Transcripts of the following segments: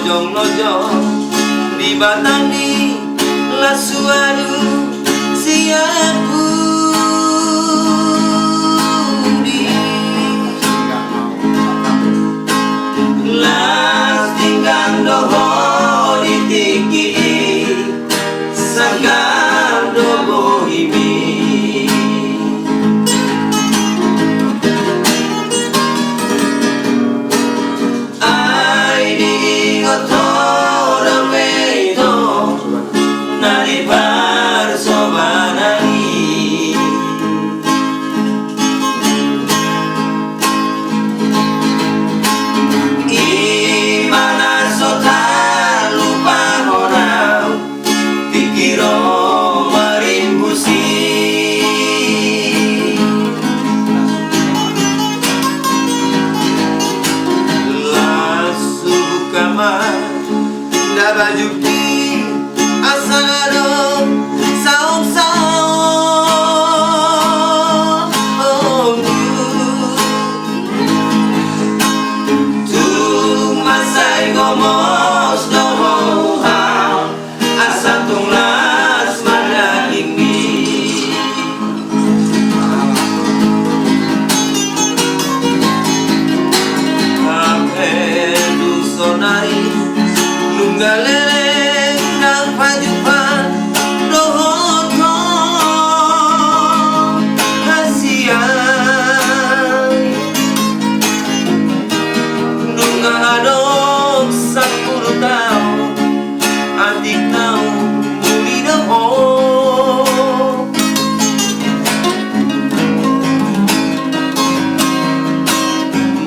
lojong-lojong di Batani lasuadu siapu di las tinggang doho ditiki sanggar dobo himi Bajuki asado saung saung tu masai gomos domo asatung las madagimi apedu sonai galeleng ng pajupan dohoto hasiyan nung adong sa purutaw adik na muli na ho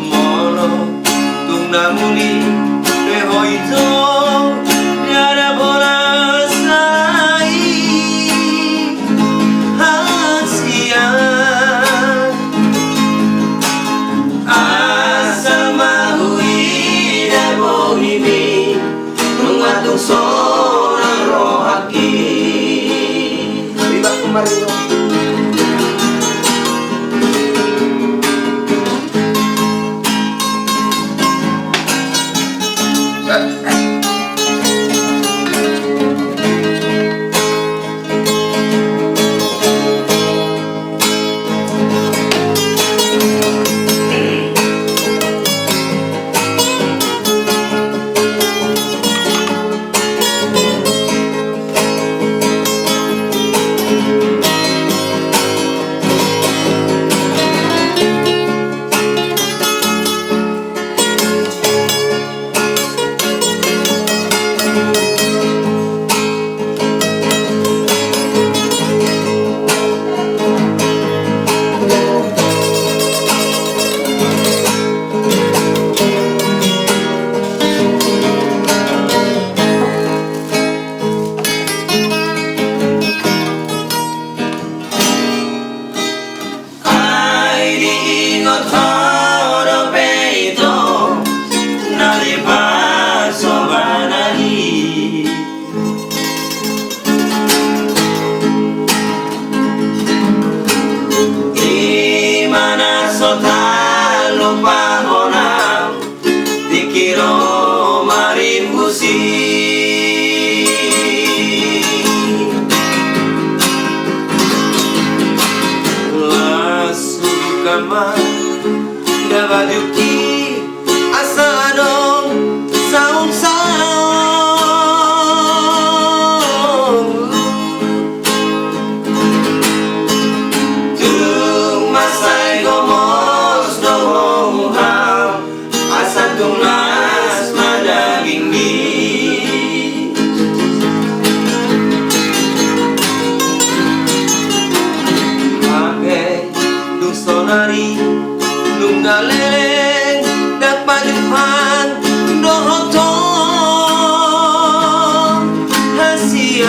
molo tung na muli peho ito seorang rohaki riba kemarin Dabajuki asado saung saung tung masai gomos dohong asatung las madaging di pakai dung sonari galeleng dak pajupan dohoto hasiyan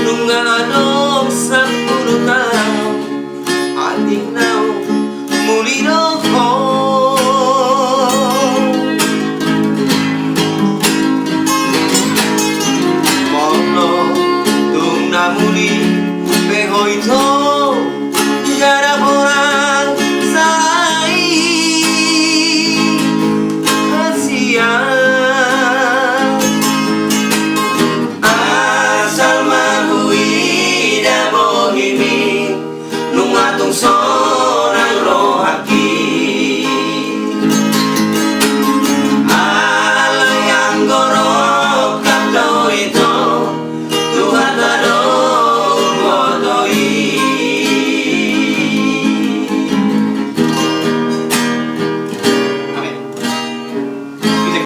nung adong sa purutaw adik na muli doho mono tung na muli peho ito song